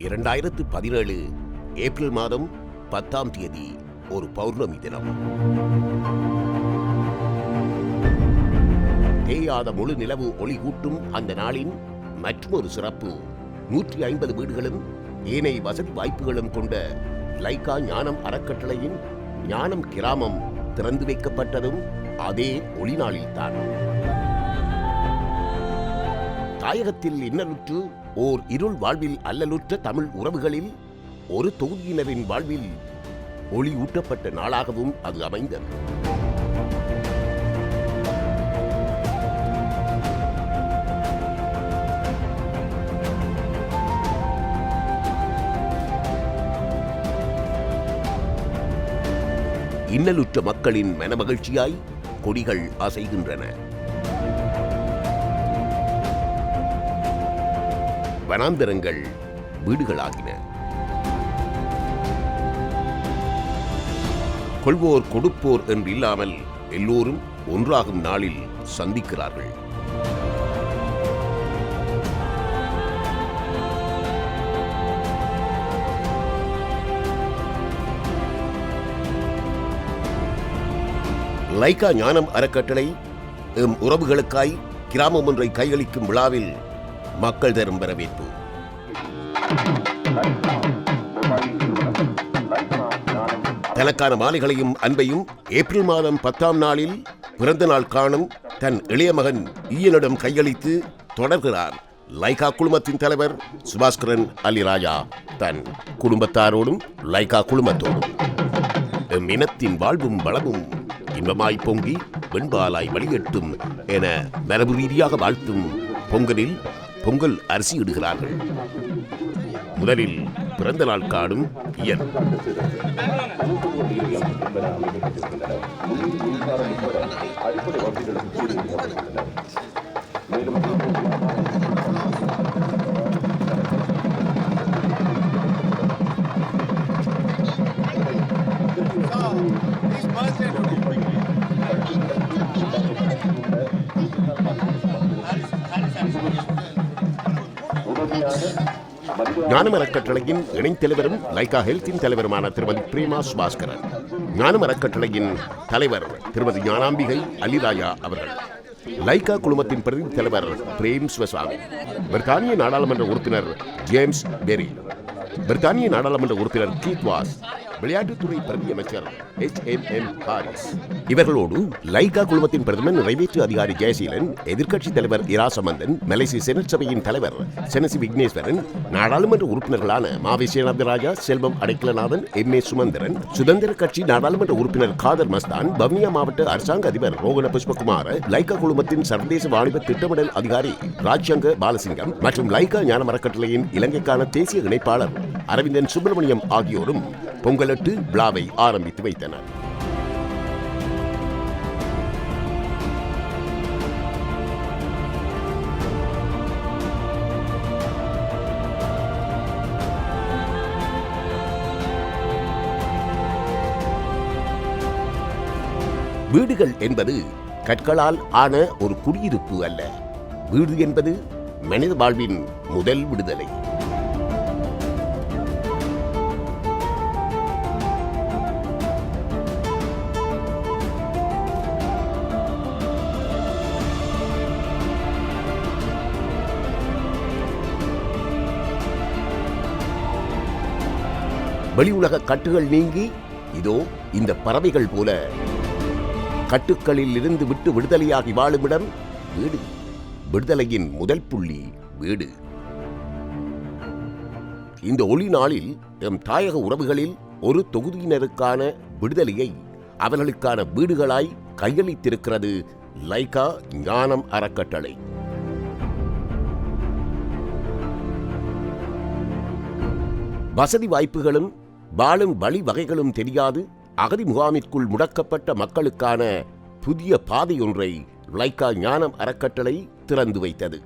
2017 April மாதம் 10ஆம் தேதி ஒரு பௌர்ணமி தினம். தேயாத முழு நிலவு ஒளி கூட்டும் அந்த நாளின் மற்றொரு சிறப்பு 150 வீடுகளும் ஏனைய வசதி வாய்ப்புகளும் கொண்ட லைகா ஞானம் அறக்கட்டளையின் ஞானம் கிராமம் திறந்து வைக்கப்பட்டதும் அதே ஒளி நாளில்தான். தாயகத்தில் இன்னலுற்று ஓர் இருள் வாழ்வில் அல்லலுற்ற தமிழ் உறவுகளில் ஒரு தொகுதியினரின் வாழ்வில் ஒளி ஊட்டப்பட்ட நாளாகவும் அது அமைந்தது. இன்னலுற்ற மக்களின் மனமகிழ்ச்சியாய் கொடிகள் அசைகின்றன. வனாந்தரங்கள் வீடுகளாகின. கொள்வோர் கொடுப்போர் என்று இல்லாமல் எல்லோரும் ஒன்றாகும் நாளில் சந்திக்கிறார்கள். லைகா ஞானம் அறக்கட்டளை எம் உறவுகளுக்காய் கிராமம் ஒன்றை கையளிக்கும் விழாவில் மக்கள் தரும் வரவேற்பு. தனக்கான மாலைகளையும் அன்பையும் ஏப்ரல் மாதம் 10ஆம் நாளில் பிறந்த நாள் காணும் தன் இளைய மகன் ஈயனிடம் கையளித்து தொடர்கிறார் லைகா குழுமத்தின் தலைவர் சுபாஸ்கரன் அலிராஜா தன் குடும்பத்தாரோடும் லைகா குழுமத்தோடும். எம் இனத்தின் வாழ்வும் வளமும் இன்பமாய் பொங்கி வெண்பாலாய் வழியெட்டும் என மரபு ரீதியாக வாழ்த்தும் பொங்கலில் பொங்கல் அரிசி இடுகிறார்கள். முதலில் பிறந்த நாள் காணும் இயன். ஞானம் அறக்கட்டளையின் இணைத் தலைவரும் லைகா ஹெல்த்தின் தலைவருமான திருமதி பிரேமா சுபாஸ்கரன், ஞானம் அறக்கட்டளையின் தலைவர் திருமதி ஞானாம்பிகை அலிராஜா அவர்கள், லைகா குழுமத்தின் பிரதி தலைவர் பிரேம் ஸ்வசாமி, பிரித்தானிய நாடாளுமன்ற உறுப்பினர் ஜேம்ஸ் பெரி, பிரித்தானிய நாடாளுமன்ற உறுப்பினர் கீத் வாஸ், விளையாட்டுத்துறை பிரதி அமைச்சர் HMM ஹாரிஸ், இவர்களோடு லைகா குழுமத்தின் பிரதமர் நிறைவேற்று அதிகாரி ஜெயசீலன், எதிர்க்கட்சித் தலைவர் இரா சம்பந்தன், மலேசிய செனட் சபையின் தலைவர் செனசி விக்னேஸ்வரன், நாடாளுமன்ற உறுப்பினர்களான மாவி சேனாதிராஜா, செல்வம் அடைக்கலநாதன், MA சுமந்திரன், சுதந்திர கட்சி நாடாளுமன்ற உறுப்பினர் காதர் மஸ்தான், வவுனியா மாவட்ட அரசாங்க அதிபர் ரோகண புஷ்பகுமார், லைகா குழுமத்தின் சர்வதேச வாணிப திட்டமிடல் அதிகாரி ராஜ்சங்க பாலசிங்கம் மற்றும் லைகா ஞானம் அறக்கட்டளையின் இலங்கைக்கான தேசிய இணைப்பாளர் அரவிந்தன் சுப்பிரமணியம் ஆகியோரும் பொங்கலிட்டு விழாவை ஆரம்பித்து வைத்தனர். வீடுகள் என்பது கற்களால் ஆன ஒரு குடியிருப்பு அல்ல. வீடு என்பது மனித வாழ்வின் முதல் விடுதலை. வெளி உலக கட்டுகள் நீங்கி இதோ இந்த பறவைகள் போல கட்டுக்களில் இருந்து விட்டு விடுதலையாகி வாழுமிடம் வீடு. விடுதலையின் முதல் புள்ளி வீடு. இந்த ஒளி நாளில் எம் தாயக உறவுகளில் ஒரு தொகுதியினருக்கான விடுதலையை அவர்களுக்கான வீடுகளாய் கையளித்திருக்கிறது லைகா ஞானம் அறக்கட்டளை. வசதி வாய்ப்புகளும் வாழும் வழி வகைகளும் தெரியாது அகதி முகாமிற்குள் முடக்கப்பட்ட மக்களுக்கான புதிய பாதையொன்றை லைகா ஞானம் அறக்கட்டளை திறந்து வைத்தது.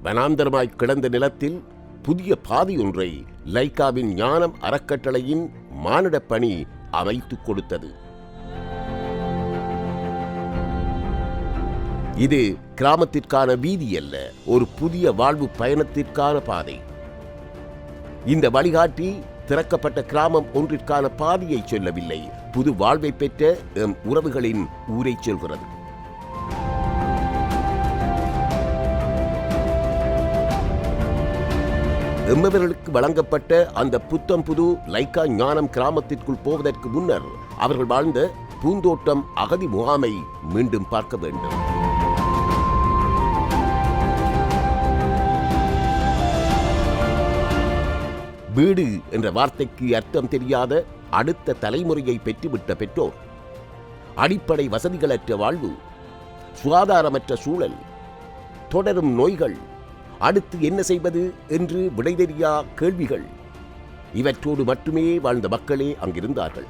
வனாந்தரமாய் கிடந்த நிலத்தில் புதிய பாதையொன்றை லைகாவின் ஞானம் அறக்கட்டளையின் மானிடப் பணி அமைத்துக் கொடுத்தது. இது கிராமத்திற்கான வீதி அல்ல, ஒரு புதிய வாழ்வு பயணத்திற்கான பாதை. இந்த வழிகாட்டி திறக்கப்பட்ட கிராமம் ஒன்றிற்கான பாதையை சொல்லவில்லை, புது வாழ்வை பெற்ற எம் உறவுகளின் ஊரை சொல்கிறது. எம்மவர்களுக்கு வழங்கப்பட்ட அந்த புத்தம் புது லைக்கா ஞானம் கிராமத்திற்குள் போவதற்கு முன்னர் அவர்கள் வாழ்ந்த பூந்தோட்டம் அகதி முகாமை மீண்டும் பார்க்க வேண்டும். வீடு என்ற வார்த்தைக்கு அர்த்தம் தெரியாத அடுத்த தலைமுறையை பெற்றுவிட்ட பெற்றோர், அடிப்படை வசதிகளற்ற வாழ்வு, சுகாதாரமற்ற சூழல், தொடரும் நோய்கள், அடுத்து என்ன செய்வது என்று விடை தெரியா கேள்விகள், இவற்றோடு மட்டுமே வாழ்ந்த மக்களே அங்கிருந்தார்கள்.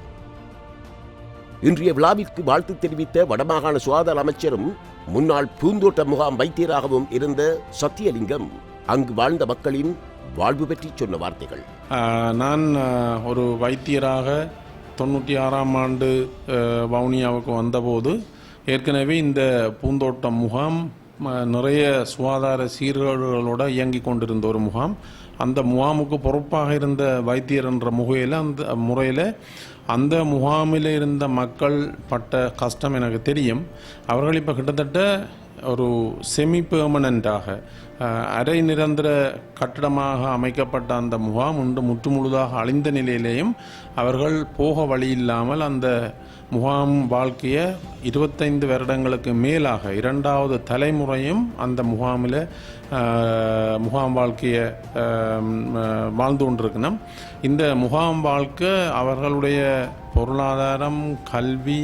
இன்றைய விழாவிற்கு வாழ்த்து தெரிவித்த வடமாகாண சுகாதார அமைச்சரும் முன்னாள் பூந்தோட்ட முகாம் வைத்தியராகவும் இருந்த சத்தியலிங்கம் அங்கு வாழ்ந்த மக்களின் வாழ்வு பற்றி சொன்ன வார்த்தைகள். நான் ஒரு வைத்தியராக 96ஆம் ஆண்டு வவுனியாவுக்கு வந்தபோது ஏற்கனவே இந்த பூந்தோட்ட முகாம் நிறைய சுகாதார சீர்கேடுகளோடு இயங்கி கொண்டிருந்த ஒரு முகாம். அந்த முகாமுக்கு பொறுப்பாக இருந்த வைத்தியர் என்ற முறையில் அந்த முகாமில் இருந்த மக்கள் பட்ட கஷ்டம் எனக்கு தெரியும். அவர்கள் இப்போ கிட்டத்தட்ட ஒரு செமி பெர்மனண்டாக அரை நிரந்தர கட்டடமாக அமைக்கப்பட்ட அந்த முகாம் ஒன்று முற்றுமுழுதாக அழிந்த நிலையிலேயும் அவர்கள் போக வழி இல்லாமல் அந்த முகாம் வாழ்க்கையை 25 வருடங்களுக்கு மேலாக 2வது தலைமுறையும் அந்த முகாமில் முகாம் வாழ்க்கையை வாழ்ந்து கொண்டிருக்கணும். இந்த முகாம் வாழ்க்கை அவர்களுடைய பொருளாதாரம், கல்வி,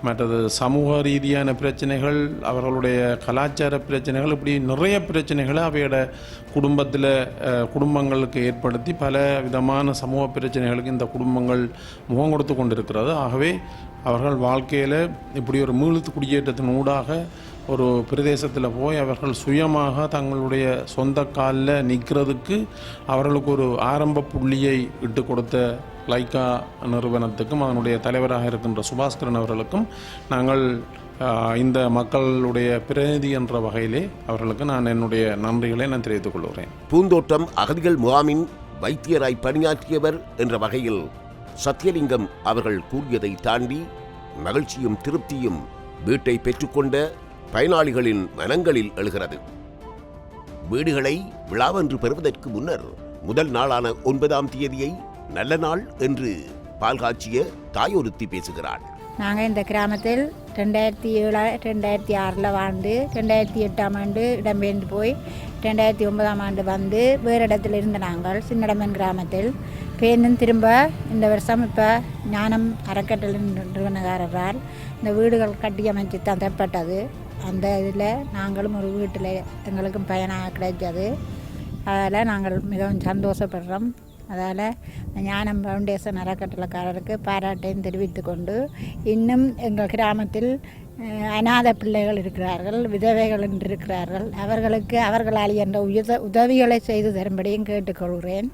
மற்றது சமூக ரீதியான பிரச்சனைகள், அவர்களுடைய கலாச்சார பிரச்சனைகள், இப்படி நிறைய பிரச்சனைகளை அவையோட குடும்பங்களுக்கு ஏற்படுத்தி பல விதமான சமூக பிரச்சனைகளுக்கு இந்த குடும்பங்கள் முகம் கொடுத்து கொண்டிருக்கிறது. ஆகவே அவர்கள் வாழ்க்கையில் இப்படி ஒரு மீளுத்து குடியேற்றத்தின் ஊடாக ஒரு பிரதேசத்தில் போய் அவர்கள் சுயமாக தங்களுடைய சொந்த காலில் நிற்கிறதுக்கு அவர்களுக்கு ஒரு ஆரம்ப புள்ளியை இட்டு கொடுத்த லைக்கா நிறுவனத்துக்கும் அதனுடைய தலைவராக இருக்கின்ற சுபாஸ்கரன் அவர்களுக்கும் நாங்கள் இந்த மக்களுடைய பிரதிநிதி என்ற வகையிலே அவர்களுக்கு நான் என்னுடைய நன்றிகளை நான் தெரிவித்துக் கொள்கிறேன். பூந்தோட்டம் அகதிகள் முகாமின் வைத்தியராய் பணியாற்றியவர் என்ற வகையில் சத்தியலிங்கம் அவர்கள் கூறியதை தாண்டி மகிழ்ச்சியும் திருப்தியும் வீட்டை பெற்றுக்கொண்ட பயனாளிகளின் மனங்களில் எழுகிறது. வீடுகளை விழாவென்று பெறுவதற்கு முன்னர் முதல் நாளான 9ஆம் தேதியை நல்ல நாள் என்று பால்காட்சிய தாயொருத்தி பேசுகிறாள். நாங்கள் இந்த கிராமத்தில் 2006 வாழ்ந்து 2008ஆம் ஆண்டு இடம்பெயர்ந்து போய் 2009ஆம் ஆண்டு வந்து வேறு இடத்துல இருந்த நாங்கள் சின்னடமன் கிராமத்தில் பேருந்தும் திரும்ப இந்த வருஷம் இப்போ ஞானம் அறக்கட்டளை நிறுவனக்காரரால் இந்த வீடுகள் கட்டி அமைச்சு தரப்பட்டது. அந்த இதில் நாங்களும் ஒரு வீட்டில் எங்களுக்கும் பயனாக கிடைச்சது. அதில் நாங்கள் மிகவும் சந்தோஷப்படுறோம். அதால் ஞானம் ஃபவுண்டேஷன் அறக்கட்டளைக்காரருக்கு பாராட்டையும் தெரிவித்து கொண்டு இன்னும் எங்கள் கிராமத்தில் அநாத பிள்ளைகள் இருக்கிறார்கள், விதவைகள் என்று இருக்கிறார்கள். அவர்களுக்கு அவர்களால் என்ற உதவிகளை செய்து தரும்படியும் கேட்டுக்கொள்கிறேன்.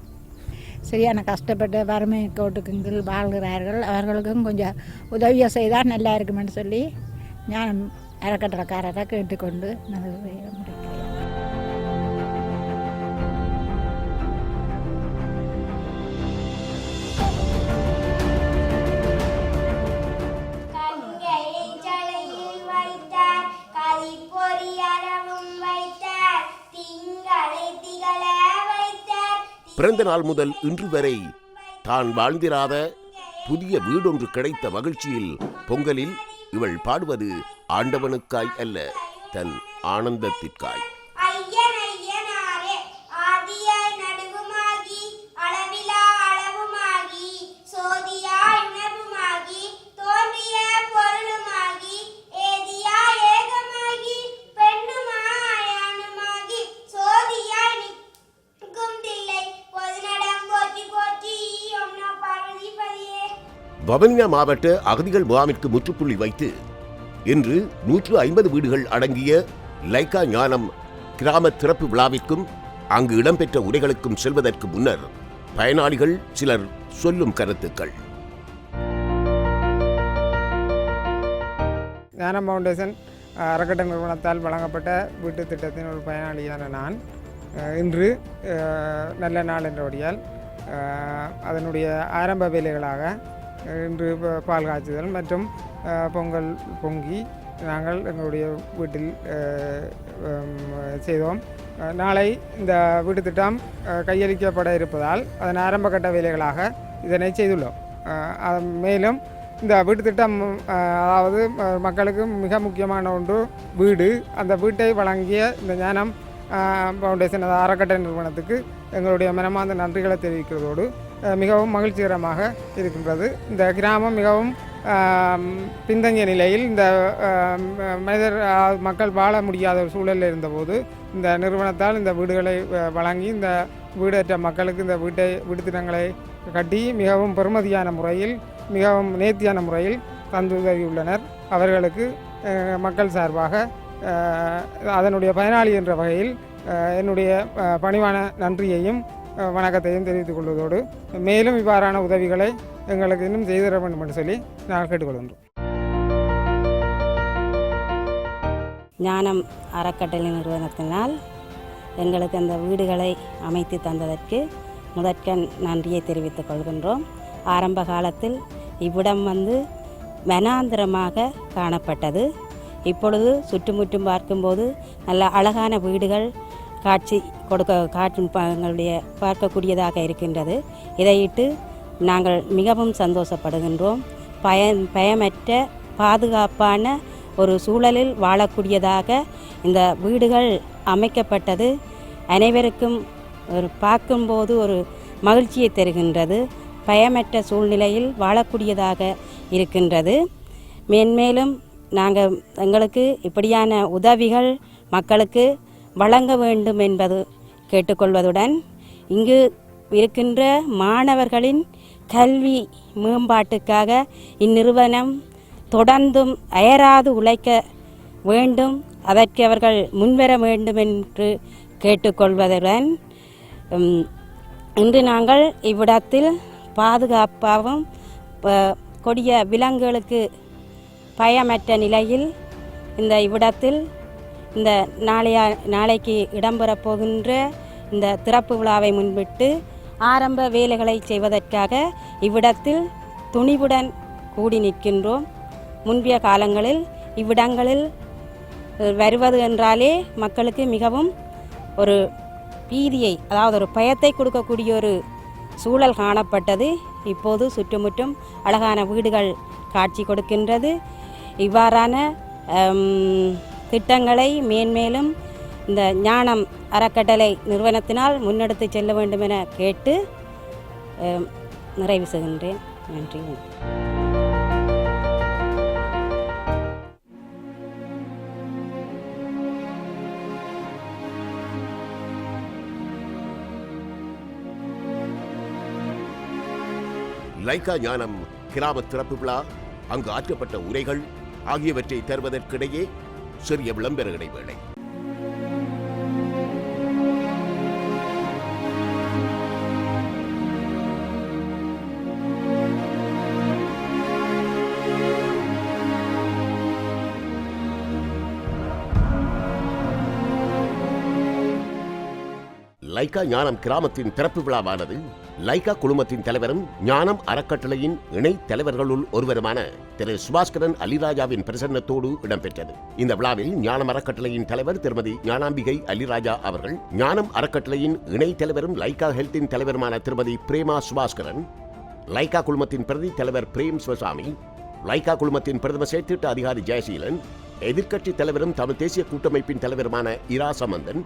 சரியான கஷ்டப்பட்டு வறுமை கோட்டுக்கு கீழ் வாழ்கிறார்கள். அவர்களுக்கும் கொஞ்சம் உதவியை செய்தால் நல்லா இருக்குமென்னு சொல்லி ஞானம் அறக்கட்டளைக்காரரை கேட்டுக்கொண்டு நான் முடிக்கிறேன். பிறந்த நாள் முதல் இன்று வரை தான் வாழ்ந்திராத புதிய வீடொன்று கிடைத்த மகிழ்ச்சியில் பொங்கலில் இவள் பாடுவது ஆண்டவனுக்காய் அல்ல, தன் ஆனந்தத்திற்காய். வவுனியா மாவட்ட அகதிகள் முகாமிற்கு முற்றுப்புள்ளி வைத்து இன்று 150 வீடுகள் அடங்கிய லைக்கா ஞானம் கிராம திறப்பு விழாவிற்கும் அங்கு இடம்பெற்ற உரைகளுக்கும் செல்வதற்கு முன்னர் பயனாளிகள் சிலர் சொல்லும் கருத்துக்கள். ஞானம் ஃபவுண்டேஷன் அறக்கட்டளை நிறுவனத்தால் வழங்கப்பட்ட வீட்டு திட்டத்தின் ஒரு பயனாளியான நான் இன்று நல்ல நாள் என்றபடியால் அதனுடைய ஆரம்ப வேலைகளாக இன்று பால் காய்ச்சுதல் மற்றும் பொங்கல் பொங்கி நாங்கள் எங்களுடைய வீட்டில் செய்தோம். நாளை இந்த வீட்டு திட்டம் கையளிக்கப்பட இருப்பதால் அதன் ஆரம்ப கட்ட வேலைகளாக இதனை செய்துள்ளோம். மேலும் இந்த வீட்டு திட்டம் அதாவது மக்களுக்கு மிக முக்கியமான ஒன்று வீடு. அந்த வீட்டை வழங்கிய இந்த ஞானம் ஃபவுண்டேஷன் அறக்கட்டளை நிறுவனத்துக்கு எங்களுடைய மனமார்ந்த நன்றிகளை தெரிவிக்கிறதோடு மிகவும் மகிழ்ச்சிகரமாக இருக்கின்றது. இந்த கிராமம் மிகவும் பின்தங்கிய நிலையில் இந்த மக்கள் வாழ முடியாத ஒரு சூழலில் இருந்தபோது இந்த நிறுவனத்தால் இந்த வீடுகளை வழங்கி இந்த வீடற்ற மக்களுக்கு இந்த வீட்டு திட்டங்களை கட்டி மிகவும் பெறுமதியான முறையில் மிகவும் நேர்த்தியான முறையில் தந்துதவியுள்ளனர். அவர்களுக்கு மக்கள் சார்பாக அதனுடைய பயனாளி என்ற வகையில் என்னுடைய பணிவான நன்றியையும் வணக்கத்தையும் தெரிவித்துக் கொள்வதோடு மேலும் இவ்வாறான உதவிகளை எங்களுக்கு இன்னும் செய்திட வேண்டும் என்று சொல்லி நாங்கள் கேட்டுக்கொள்கின்றோம். ஞானம் அறக்கட்டளை நிறுவனத்தினால் எங்களுக்கு அந்த வீடுகளை அமைத்து தந்ததற்கு முதற்கண் நன்றியை தெரிவித்துக் கொள்கின்றோம். ஆரம்ப காலத்தில் இவ்விடம் வனாந்திரமாக காணப்பட்டது. இப்பொழுது சுற்றுமுற்றும் பார்க்கும்போது நல்ல அழகான வீடுகள் பார்க்கக்கூடியதாக இருக்கின்றது. இதையிட்டு நாங்கள் மிகவும் சந்தோஷப்படுகின்றோம். பயமற்ற பாதுகாப்பான ஒரு சூழலில் வாழக்கூடியதாக இந்த வீடுகள் அமைக்கப்பட்டது அனைவருக்கும் பார்க்கும்போது ஒரு மகிழ்ச்சியை தருகின்றது. பயமற்ற சூழ்நிலையில் வாழக்கூடியதாக இருக்கின்றது. மேன்மேலும் எங்களுக்கு இப்படியான உதவிகள் மக்களுக்கு வழங்க வேண்டும் என்பது கேட்டுக்கொள்வதுடன் இங்கு இருக்கின்ற மாணவர்களின் கல்வி மேம்பாட்டுக்காக இந்நிறுவனம் தொடர்ந்தும் அயராது உழைக்க வேண்டும், அதற்கு அவர்கள் முன்வர வேண்டும் என்று கேட்டுக்கொள்வதுடன் இன்று நாங்கள் இவ்விடத்தில் பாதுகாப்பாகவும் கொடிய விலங்குகளுக்கு பயமற்ற நிலையில் இந்த இவ்விடத்தில் இந்த நாளைக்கு இடம்பெறப் போகின்ற இந்த திறப்பு விழாவை முன்னிட்டு ஆரம்ப வேலைகளை செய்வதற்காக இவ்விடத்தில் துணிவுடன் கூடி நிற்கின்றோம். முன்பிய காலங்களில் இவ்விடங்களில் வருவது என்றாலே மக்களுக்கு மிகவும் ஒரு பீதியை, அதாவது ஒரு பயத்தை கொடுக்கக்கூடிய ஒரு சூழல் காணப்பட்டது. இப்போது சுற்றுமுற்றும் அழகான வீடுகள் காட்சி கொடுக்கின்றது. இவ்வாறான திட்டங்களை மேன்மேலும் இந்த ஞானம் அறக்கட்டளை நிறுவனத்தினால் முன்னெடுத்து செல்ல வேண்டும் என கேட்டு நிறைவு செய்கின்றேன். நன்றி. லைக்கா ஞானம் கிராம திறப்பு விழா, அங்கு ஆற்றப்பட்ட உரைகள் ஆகியவற்றை தருவதற்கிடையே சிறிய விளம்பர இடைவேளை. லைக்கா ஞானம் கிராமத்தின் திறப்பு விழாவானது லைக்கா குழுமத்தின் தலைவரும் ஞானம் அறக்கட்டளையின் இணை தலைவர்களுள் ஒருவருமான திரு சுபாஸ்கரன் அலிராஜாவின் பிரசன்னத்தோடு இடம்பெற்றது. இந்த விழாவில் ஞானம் அறக்கட்டளையின் தலைவர் திருமதி ஞானாம்பிகை அலிராஜா அவர்கள், ஞானம் அறக்கட்டளையின் இணை தலைவரும் லைக்கா ஹெல்த்தின் தலைவருமான திருமதி பிரேமா சுபாஸ்கரன், லைக்கா குழுமத்தின் பிரதி தலைவர் பிரேம் சிவசாமி, லைக்கா குழுமத்தின் பிரதம செயற்திட்ட அதிகாரி ஜெயசீலன், எதிர்க்கட்சி தலைவரும் தமிழ் தேசிய கூட்டமைப்பின் தலைவருமான இரா சம்பந்தன்,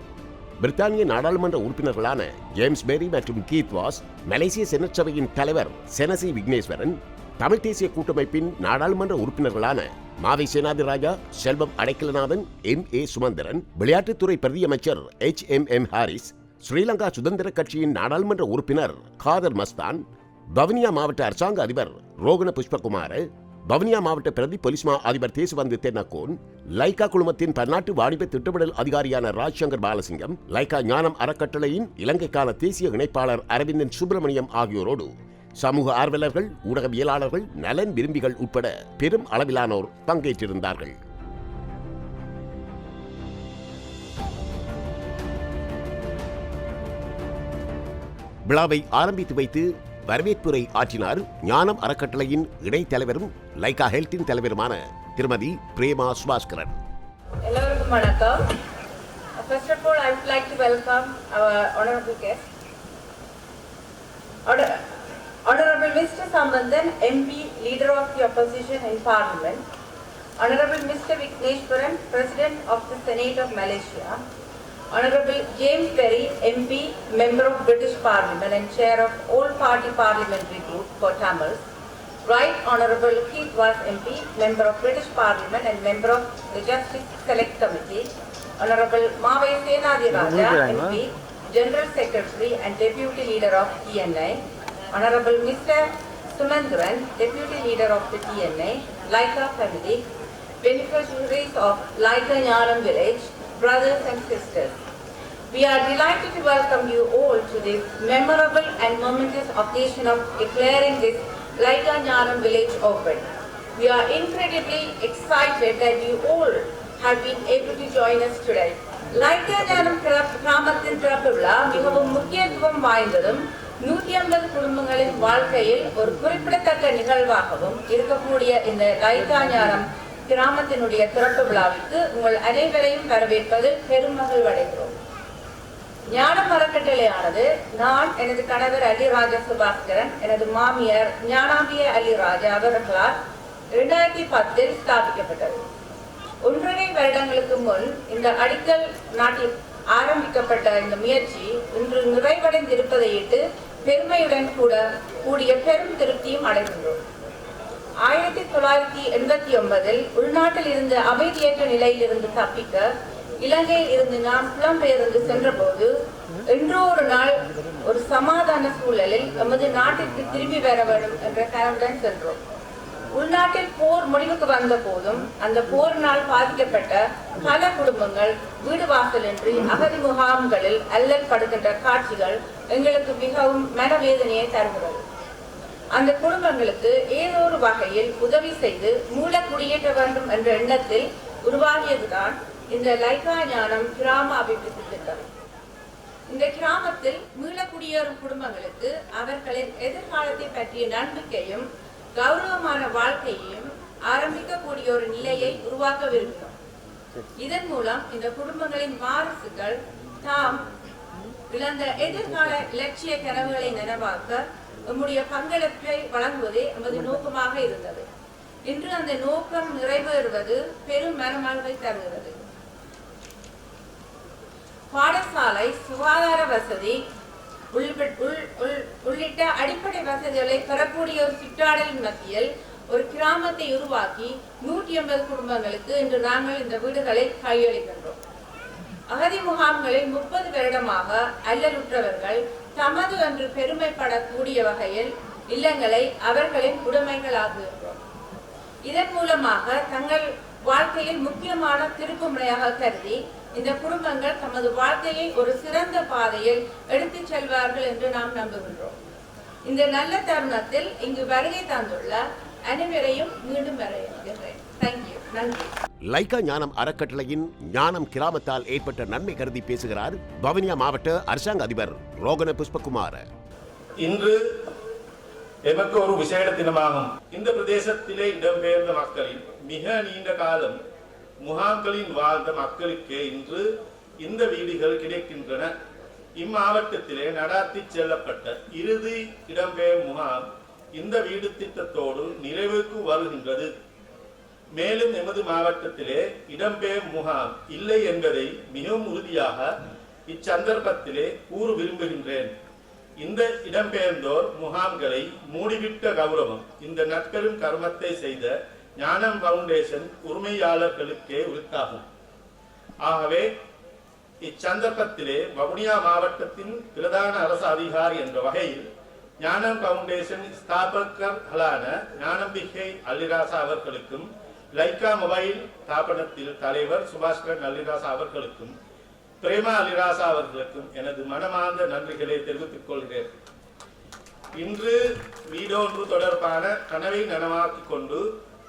பிரித்தானிய நாடாளுமன்ற உறுப்பினர்களான ஜேம்ஸ் பேரி மற்றும் கீத் வாஸ், மலேசிய செனட் சபையின் தலைவர் செனசி விக்னேஸ்வரன், தமிழ் தேசிய கூட்டமைப்பின் நாடாளுமன்ற உறுப்பினர்களான மாவை சேனாதிராஜா, செல்வம் அடைக்கலநாதன், MA சுமந்திரன், விளையாட்டுத்துறை பிரதியமைச்சர் HMM ஹாரிஸ், ஸ்ரீலங்கா சுதந்திர கட்சியின் நாடாளுமன்ற உறுப்பினர் காதர் மஸ்தான், வவுனியா மாவட்ட அரசாங்க அதிபர் ரோகண புஷ்பகுமார, வவுனியா மாவட்ட பிரதி பொலிஸ்மா அதிபர் தேசுவந்து தென்னக்கோன், லைக்கா குழுமத்தின் பன்னாட்டு வாணிப திட்டமிடல் அதிகாரியான ராஜ்சங்கர் பாலசிங்கம், லைக்கா ஞானம் அறக்கட்டளையின் இலங்கைக்கான தேசிய இணைப்பாளர் அரவிந்தன் சுப்பிரமணியம் ஆகியோரோடு சமூக ஆர்வலர்கள், ஊடகவியலாளர்கள், நலன் விரும்பிகள் உட்பட பெரும் அளவிலானோர் பங்கேற்றிருந்தார்கள். விழாவை ஆரம்பித்து வைத்து வரவேற்புரை ஆற்றினார் ஞானம் அறக்கட்டளையின் இணைத் தலைவரும் லைகா ஹெல்த்தின் தலைவருமான திருமதி பிரேமா சுபாஸ்கரன். எல்லோருக்கும் வணக்கம். First of all, I would like to welcome our honorable guest, Honorable Mr. Sambandhan, MP, Leader of the Opposition in Parliament, Honorable Mr. Vighneshwaran, President of the Senate of Malaysia, Honorable James Berry, MP, Member of British Parliament and Chair of All-Party Parliamentary Group for Tamils, Right Honorable Keith Walsh, MP, Member of British Parliament and Member of the Justice Select Committee, Honorable Mawai Senadiraja, MP, General Secretary and Deputy Leader of TNI, Honorable Mr. Sumandran, Deputy Leader of the TNI, Laika family, beneficiaries of Laika Nyanam village, brothers and sisters. We are delighted to welcome you all to this memorable and momentous occasion of declaring this Laika Nyanam village open. We are incredibly excited that you all have been able to join us today. Laika Nyanam கிராமத்தின் திறப்பு விழா மிகவும் முக்கியத்துவம் வாய்ந்ததும் 150 குடும்பங்களின் வாழ்க்கையில் ஒரு குறிப்பிடத்தக்க நிகழ்வாகவும் இருக்கக்கூடிய இந்த லைகா ஞானம் கிராமத்தினுடைய திறப்பு விழாவிற்கு உங்கள் அனைவரையும் வரவேற்பதில் பெருமகிழ்வடைகிறோம். ஞானம் அறக்கட்டளையானது நான், எனது கணவர் அலிராஜா சுபாஸ்கரன், எனது மாமியார் ஞானாம்பிகை அலிராஜா அவர்களால் 2010 ஸ்தாபிக்கப்பட்டது. 1.5 வருடங்களுக்கு முன் இந்த அடிக்கல் நாட்டில் ஆரம்பிக்கப்பட்ட இந்த முயற்சி இன்று நிறைவடைந்திருப்பதையிட்டு பெருமையுடன் கூடிய பெரும் திருப்தியும் அடைகின்றோம். 1989 உள்நாட்டில் இருந்து அமைதியற்ற நிலையிலிருந்து தப்பிக்க இலங்கையில் இருந்து நாம் புலம்பெயர்ந்து சென்றபோது என்றோ ஒரு நாள் ஒரு சமாதான சூழலில் நமது நாட்டிற்கு திரும்பி வர வேண்டும் என்ற கனவுடன் சென்றோம். உள்நாட்டில் போர் முடிவுக்கு வந்த போதும் அந்த போரினால் பாதிக்கப்பட்ட பல குடும்பங்கள் வீடு வாசலின்றி அகதி முகாம்களில் அல்லல் படுகின்ற காட்சிகள் எங்களுக்கு மிகவும் மனவேதனையை தருகிறது. அந்த குடும்பங்களுக்கு ஏதோ ஒரு வகையில் உதவி செய்து மூல குடியேற்ற வேண்டும் என்ற எண்ணத்தில் உருவாகியதுதான் இந்த லைகா ஞானம் கிராம அபிவிருத்தி திட்டம். இந்த கிராமத்தில் மீள குடியேறும் குடும்பங்களுக்கு அவர்களின் எதிர்காலத்தை பற்றிய நம்பிக்கையும் கௌரவமான வாழ்க்கையையும் ஆரம்பிக்கக்கூடிய ஒரு நிலையை உருவாக்க விரும்பினோம். இதன் மூலம் இந்த குடும்பங்களின் வாரிசுகள் தாம் இழந்த எதிர்கால இலட்சிய கனவுகளை நனவாக்க நம்முடைய பங்களிப்பை வழங்குவதே நமது நோக்கமாக இருந்தது. இன்று அந்த நோக்கம் நிறைவேறுவது பெரும் மனமகிழ்வை தருகிறது. பாடசாலை, சுகாதார வசதி உள்ளிட்ட அடிப்படை வசதிகளை பெறக்கூடிய ஒரு சிற்றாடலின் மத்தியில் ஒரு கிராமத்தை உருவாக்கி 150 குடும்பங்களுக்கு இன்று நாங்கள் இந்த வீடுகளை கையளிக்கின்றோம். அகதி முகாம்களில் 30 வருடமாக அல்லலுற்றவர்கள் தமது என்று பெருமைப்படக்கூடிய வகையில் இல்லங்களை அவர்களின் உடைமைகளாக்குகின்றோம். இதன் மூலமாக தங்கள் வாழ்க்கையில் முக்கியமான திருப்பு முறையாக கருதி இந்த குடும்பங்கள் தமது வாழ்க்கையை ஒரு சிறந்த பாதையில் எடுத்துச் செல்வார்கள் என்று நாம் நம்புகின்றோம். இந்த நல்ல தருணத்தில் இங்கு வருகை தந்துள்ள அனைவரையும் மீண்டும் வரவேற்கிறேன். தேங்க்யூ. நன்றி. லைகா ஞானம் அறக்கட்டளையின் ஞானம் கிராமத்தால் ஏற்பட்ட நன்மை கருதி பேசுகிறார் வவுனியா மாவட்ட அரசாங்க அதிபர் ரோகண புஷ்பகுமார். இன்று எமக்கு ஒரு விசேட தினமாகும். இந்த பிரதேசத்திலே இடம்பெயர்ந்த மக்களின் மிக நீண்ட காலம் முகாம்களில் வாழ்ந்த மக்களுக்கு இன்று இந்த வீடுகள் கிடைக்கின்றன. இம்மாவட்டத்திலே நடாத்தி செல்லப்பட்ட இறுதி இடம்பெயர் முகாம் இந்த வீடு திட்டத்தோடு நிறைவுக்கு வருகின்றது. மேலும் எமது மாவட்டத்திலே இடம்பெயர் முகாம் இல்லை என்பதை மிகவும் உறுதியாக இச்சந்தர்ப்பத்திலே கூற விரும்புகின்றேன். இந்த இடம்பெயர்ந்தோர் முகாம்களை மூடிவிட்ட கௌரவம் இந்த நட்பெரும் கர்மத்தை செய்த ஞானம் பவுண்டேஷன் உரிமையாளர்களுக்கே உரித்தாகும். ஆகவே இச்சந்தர்ப்பத்திலே வவுனியா மாவட்டத்தின் பிரதான அரசு அதிகாரி என்ற வகையில் ஞானம் பவுண்டேஷன் ஸ்தாபகர்களான ஞானம்பிகை அல்லிராசா அவர்களுக்கும் லைகா மொபைல் ஸ்தாபனத்தில் தலைவர் சுபாஸ்கரன் அல்லிராசா அவர்களுக்கும் பிரேமா அல்லிராசா அவர்களுக்கும் எனது மனமார்ந்த நன்றிகளை தெரிவித்துக் கொள்கிறேன். இன்று வீடொன்று தொடர்பான கனவை நனவாக்கிக் கொண்டு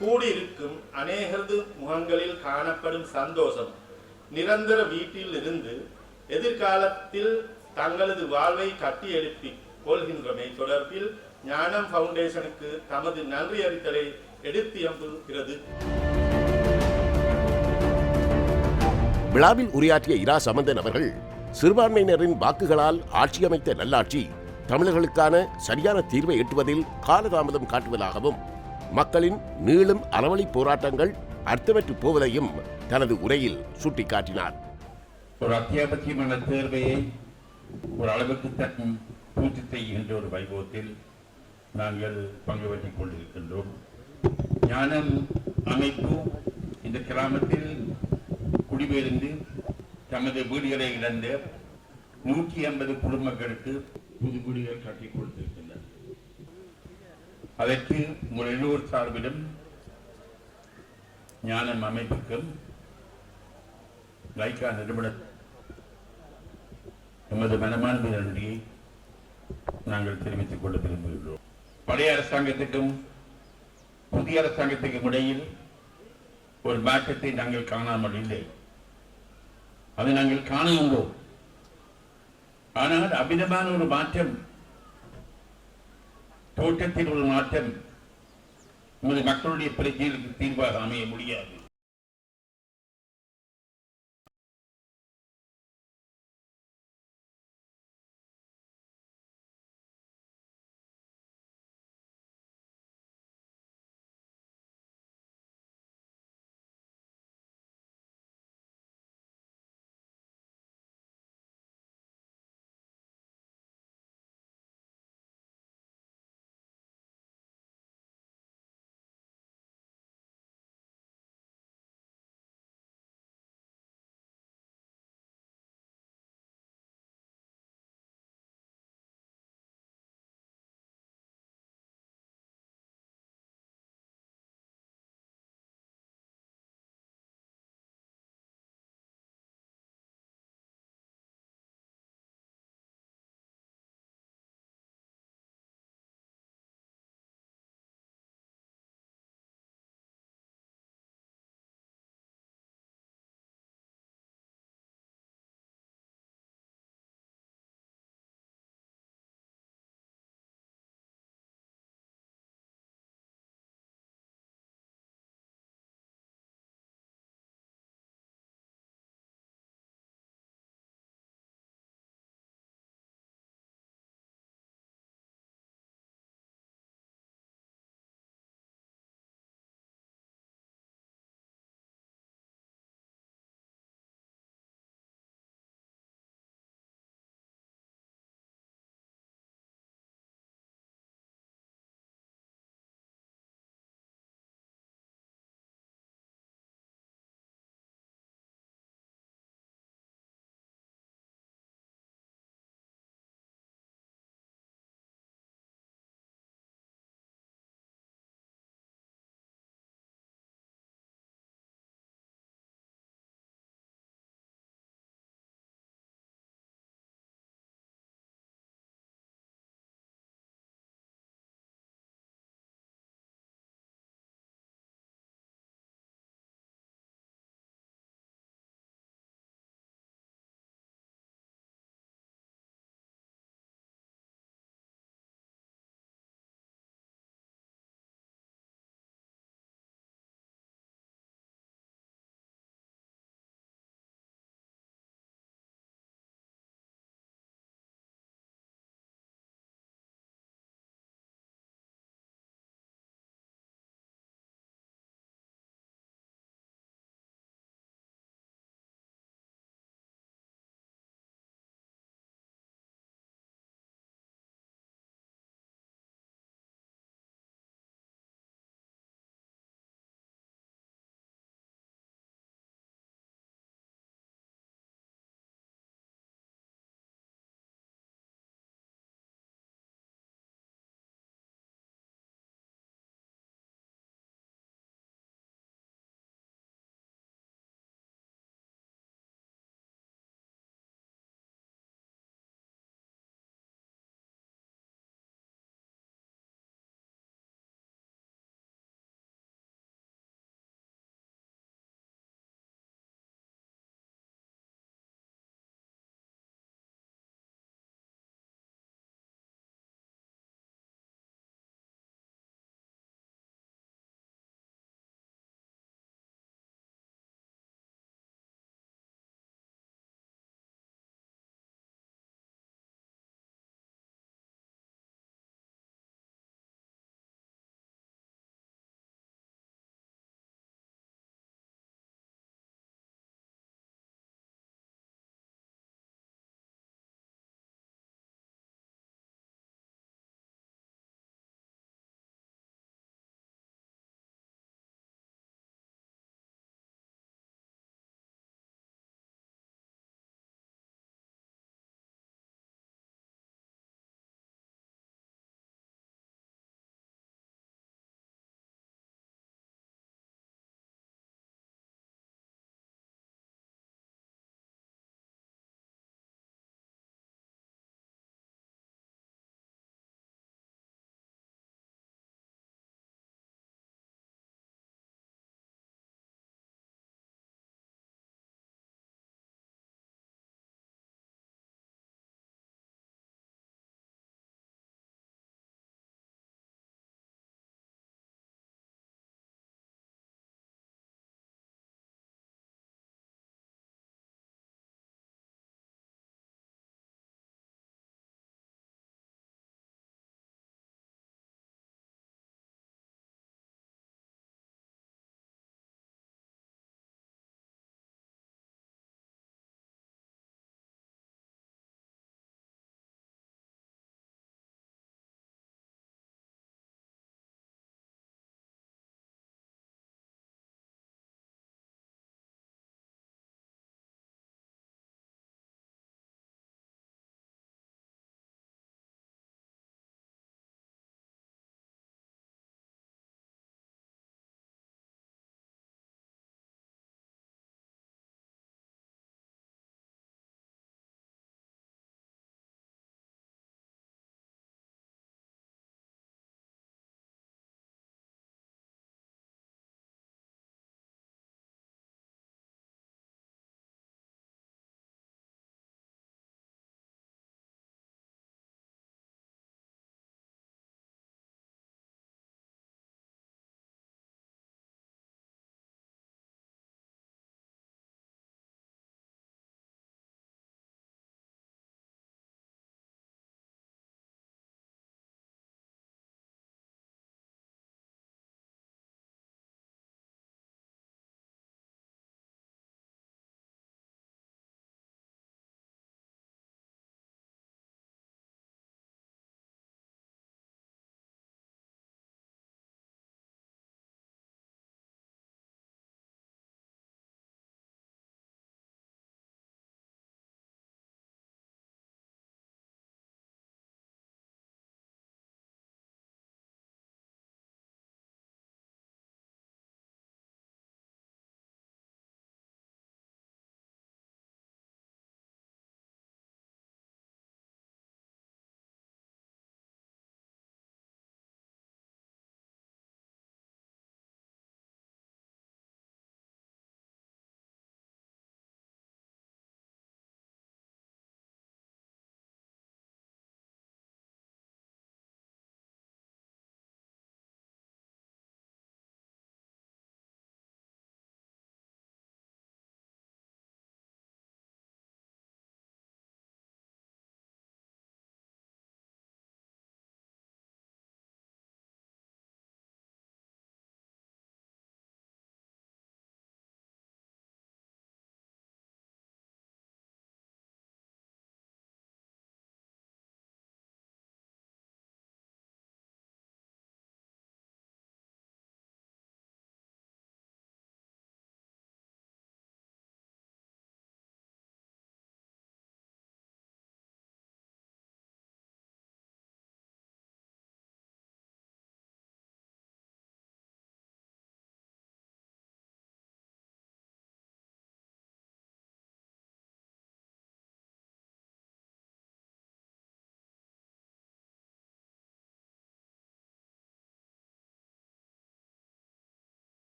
கூடியிருக்கும் அநேகரது முகங்களில் காணப்படும் சந்தோஷம் நிரந்தர வீட்டில் இருந்து எதிர்காலத்தில் தங்களது வாழ்வை கட்டி எழுப்பி கொள்கின்றமை தொடர்பில் ஞானம் ஃபவுண்டேஷனுக்கு தமது நன்றி அறித்தலை எடுத்து எம்புகிறது. விழாவில் உரையாற்றிய இரா சம்பந்தன் அவர்கள் சிறுபான்மையினரின் வாக்குகளால் ஆட்சி அமைத்த நல்லாட்சி தமிழர்களுக்கான சரியான தீர்வை எட்டுவதில் காலதாமதம் காட்டுவதாகவும் மக்களின் நீளும் அறவழி போராட்டங்கள் அர்த்தமற்று போவதையும் தனது உரையில் சுட்டிக்காட்டினார். ஒரு அத்தியாவசியமான தேர்வையை ஒரு அளவுக்கு பூர்த்தி செய்கின்ற ஒரு வைபவத்தில் நாங்கள் பங்கு பெற்றுக் கொண்டிருக்கின்றோம். ஞானம் அமைப்பு இந்த கிராமத்தில் குடிபெயர்ந்து தமது வீடுகளை இழந்த 150 குடும்பங்களுக்கு புது வீடுகள் கட்டிக் கொடுத்திருக்கின்றனர். அதற்கு உங்கள் எல்லோர் சார்பிலும் ஞானம் அமைப்புக்கும் லைக்கா நிறுவன எமது மனமார்ந்த நன்றியை நாங்கள் தெரிவித்துக் கொள்ள விரும்புகின்றோம். பழைய அரசாங்கத்துக்கும் புதிய அரசாங்கத்துக்கும் இடையில் ஒரு மாற்றத்தை நாங்கள் காணாமல் இல்லை. அதை நாங்கள் காணுகின்றோம். ஆனால் அபிதமான ஒரு மாற்றம், தோற்றத்தில் ஒரு மாற்றம் நமது மக்களுடைய பிரச்சனைகளுக்கு தீர்வாக அமைய முடியாது.